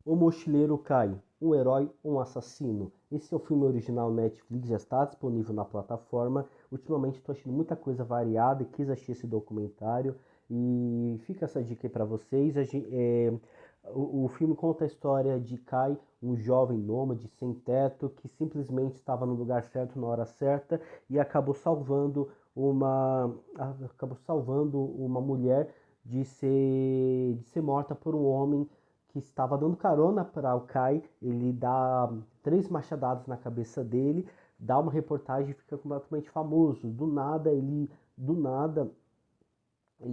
O Mochileiro Cai, um herói ou um assassino? Esse é o filme original Netflix, já está disponível na plataforma. Ultimamente estou achando muita coisa variada e quis assistir esse documentário. E fica essa dica aí para vocês. O filme conta a história de Kai, um jovem nômade sem teto que simplesmente estava no lugar certo na hora certa e acabou salvando uma mulher de ser morta por um homem que estava dando carona para o Kai. Ele dá três machadadas na cabeça dele, dá uma reportagem e fica completamente famoso. Do nada, ele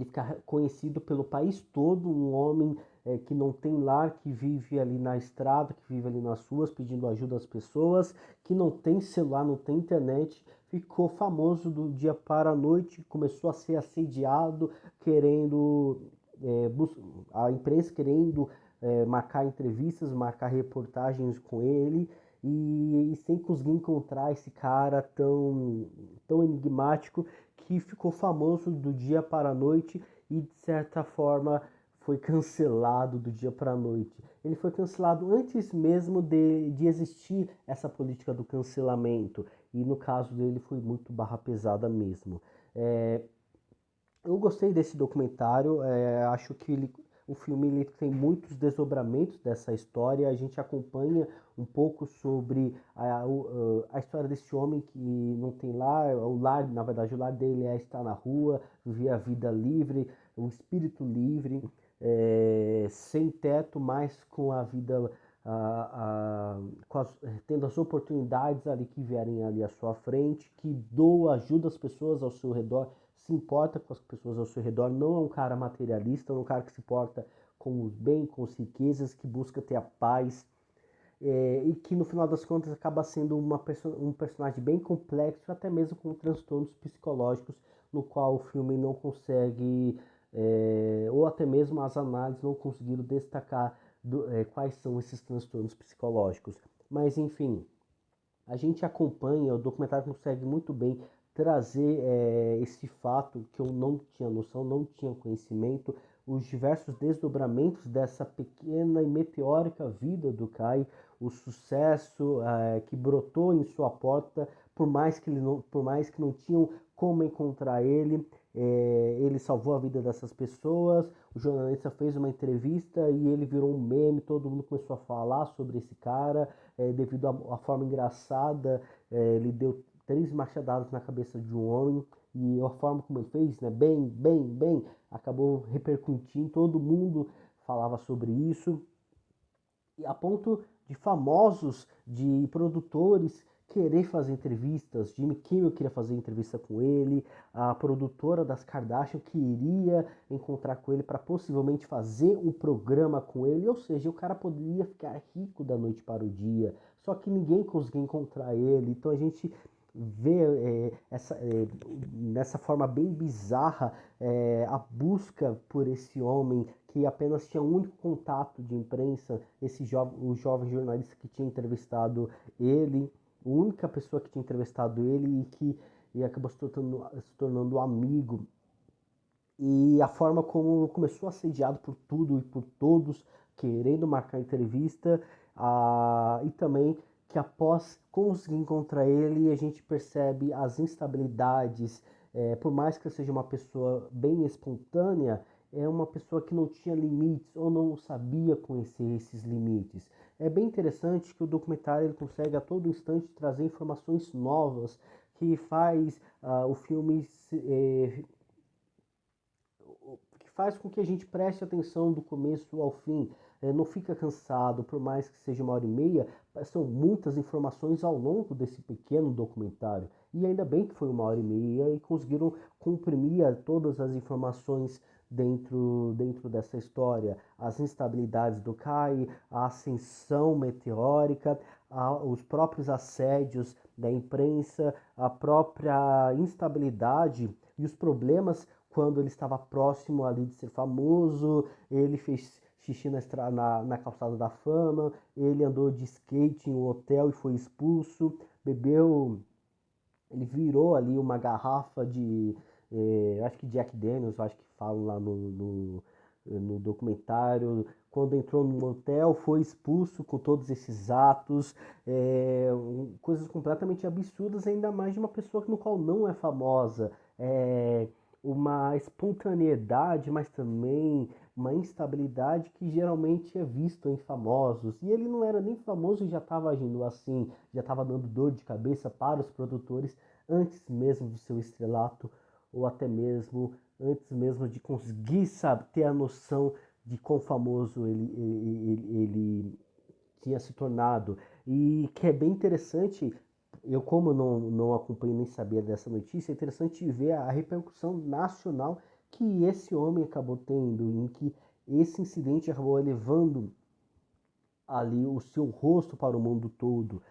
fica conhecido pelo país todo, um homem que não tem lar, que vive ali na estrada, que vive ali nas ruas pedindo ajuda às pessoas, que não tem celular, não tem internet, ficou famoso do dia para a noite, começou a ser assediado, querendo, é, a imprensa querendo marcar entrevistas, marcar reportagens com ele, e sem conseguir encontrar esse cara tão enigmático que ficou famoso do dia para a noite e de certa forma foi cancelado do dia para a noite. Ele foi cancelado antes mesmo de existir essa política do cancelamento, e no caso dele foi muito barra pesada mesmo. É, eu gostei desse documentário, acho que o filme ele tem muitos desdobramentos dessa história. A gente acompanha um pouco sobre a história desse homem que não tem lar, na verdade, o lar dele é estar na rua, viver a vida livre, o espírito livre, sem teto, mas com a vida, a, a, tendo as oportunidades ali que vierem ali à sua frente, que doa, ajuda as pessoas ao seu redor, se importa com as pessoas ao seu redor, não é um cara materialista, não é um cara que se importa com os bens, com as riquezas, que busca ter a paz, e que no final das contas acaba sendo um personagem bem complexo, até mesmo com transtornos psicológicos, no qual o filme não consegue, ou até mesmo as análises não conseguiram destacar quais são esses transtornos psicológicos. Mas enfim, a gente acompanha, o documentário consegue muito bem trazer esse fato que eu não tinha noção, não tinha conhecimento, os diversos desdobramentos dessa pequena e meteórica vida do Kai, o sucesso que brotou em sua porta, por mais que não tinham como encontrar ele, ele salvou a vida dessas pessoas. O jornalista fez uma entrevista e ele virou um meme, todo mundo começou a falar sobre esse cara, devido à forma engraçada. Ele deu três machadadas na cabeça de um homem, e a forma como ele fez, né, bem, acabou repercutindo, todo mundo falava sobre isso, e a ponto de famosos, de produtores querer fazer entrevistas. Jimmy Kimmel queria fazer entrevista com ele, a produtora das Kardashian queria encontrar com ele para possivelmente fazer um programa com ele, ou seja, o cara poderia ficar rico da noite para o dia, só que ninguém conseguia encontrar ele. Então a gente vê nessa forma bem bizarra a busca por esse homem que apenas tinha um único contato de imprensa, o jovem jornalista que tinha entrevistado ele, a única pessoa que tinha entrevistado ele, e acabou se tornando amigo. E a forma como começou a ser assediado por tudo e por todos, querendo marcar entrevista, e também que após conseguir encontrar ele, a gente percebe as instabilidades. Por mais que eu seja uma pessoa bem espontânea, é uma pessoa que não tinha limites ou não sabia conhecer esses limites. É bem interessante que o documentário ele consegue a todo instante trazer informações novas que faz o filme que faz com que a gente preste atenção do começo ao fim, não fica cansado, por mais que seja uma hora e meia, são muitas informações ao longo desse pequeno documentário. E ainda bem que foi uma hora e meia e conseguiram comprimir todas as informações dentro dessa história. As instabilidades do Kai, a ascensão meteórica, os próprios assédios da imprensa, a própria instabilidade e os problemas quando ele estava próximo ali de ser famoso. Ele fez xixi na calçada da fama, ele andou de skate em um hotel e foi expulso, bebeu, ele virou ali uma garrafa de, acho que Jack Daniels, acho que falam lá no documentário. Quando entrou no hotel, foi expulso com todos esses atos, coisas completamente absurdas, ainda mais de uma pessoa no qual não é famosa. Uma espontaneidade, mas também uma instabilidade que geralmente é visto em famosos. E ele não era nem famoso e já estava agindo assim, já estava dando dor de cabeça para os produtores antes mesmo do seu estrelato, ou até mesmo antes mesmo de conseguir, sabe, ter a noção de quão famoso ele tinha se tornado. E que é bem interessante, eu como não acompanhei nem sabia dessa notícia, é interessante ver a repercussão nacional que esse homem acabou tendo, em que esse incidente acabou elevando ali o seu rosto para o mundo todo.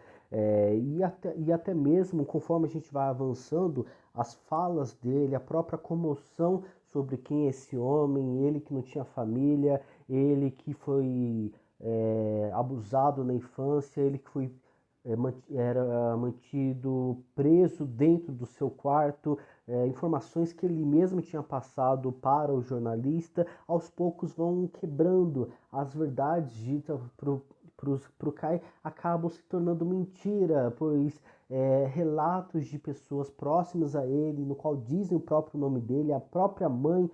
E até mesmo conforme a gente vai avançando, as falas dele, a própria comoção sobre quem é esse homem, ele que não tinha família, ele que foi abusado na infância, ele que foi era mantido preso dentro do seu quarto, informações que ele mesmo tinha passado para o jornalista, aos poucos vão quebrando as verdades ditas para o Kai, acabam se tornando mentira, pois relatos de pessoas próximas a ele, no qual dizem o próprio nome dele, a própria mãe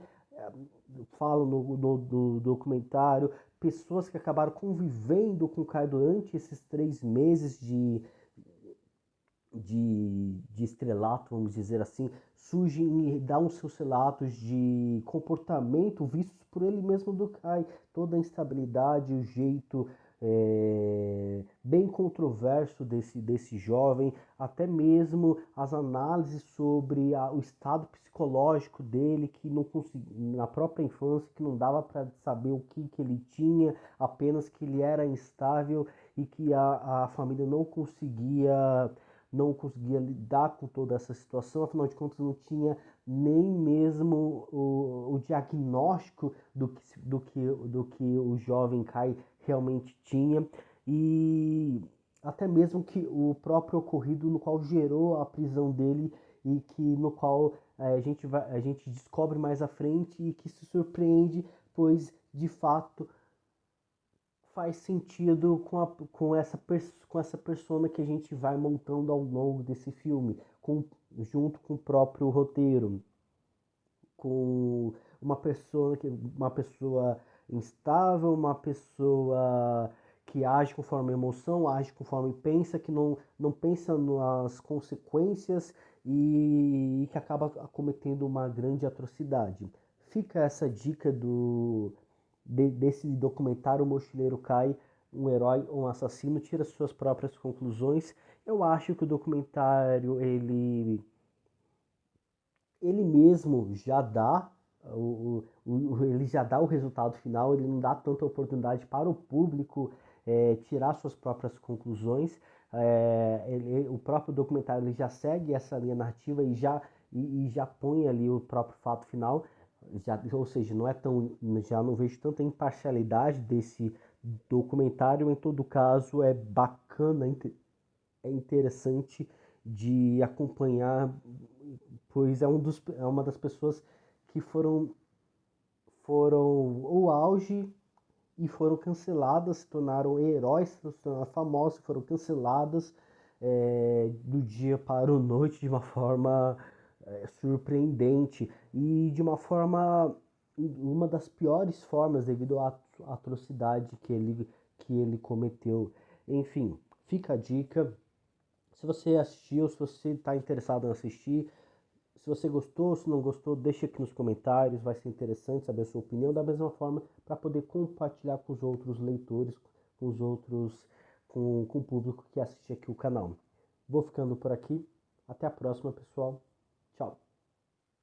falam no documentário, pessoas que acabaram convivendo com o Kai durante esses 3 meses de estrelato, vamos dizer assim, surgem e dão seus relatos de comportamento vistos por ele mesmo do Kai, toda a instabilidade, o jeito bem controverso desse jovem, até mesmo as análises sobre o estado psicológico dele, que não conseguia, na própria infância, que não dava para saber o que ele tinha, apenas que ele era instável e que a família não conseguia lidar com toda essa situação, afinal de contas não tinha nem mesmo o diagnóstico do que o jovem Kai realmente tinha, e até mesmo que o próprio ocorrido no qual gerou a prisão dele e que no qual a gente descobre mais à frente e que se surpreende, pois de fato faz sentido com essa persona que a gente vai montando ao longo desse filme, junto com o próprio roteiro, com uma pessoa instável, uma pessoa que age conforme a emoção, age conforme pensa, que não pensa nas consequências e que acaba cometendo uma grande atrocidade. Fica essa dica desse documentário O Mochileiro Kai, um herói ou um assassino, tira suas próprias conclusões. Eu acho que o documentário ele mesmo já dá ele já dá o resultado final, ele não dá tanta oportunidade para o público tirar suas próprias conclusões. O próprio documentário ele já segue essa linha narrativa e já põe ali o próprio fato final, ou seja, já não vejo tanta imparcialidade desse documentário. Em todo caso, é bacana, é interessante de acompanhar, pois é uma das pessoas que foram o auge e foram canceladas, se tornaram heróis, se tornaram famosos, foram canceladas do dia para a noite de uma forma surpreendente e de uma das piores formas devido à atrocidade que ele cometeu. Enfim, fica a dica. Se você assistiu, se você está interessado em assistir, se você gostou, se não gostou, deixa aqui nos comentários, vai ser interessante saber a sua opinião, da mesma forma para poder compartilhar com os outros leitores, com o público que assiste aqui o canal. Vou ficando por aqui, até a próxima, pessoal.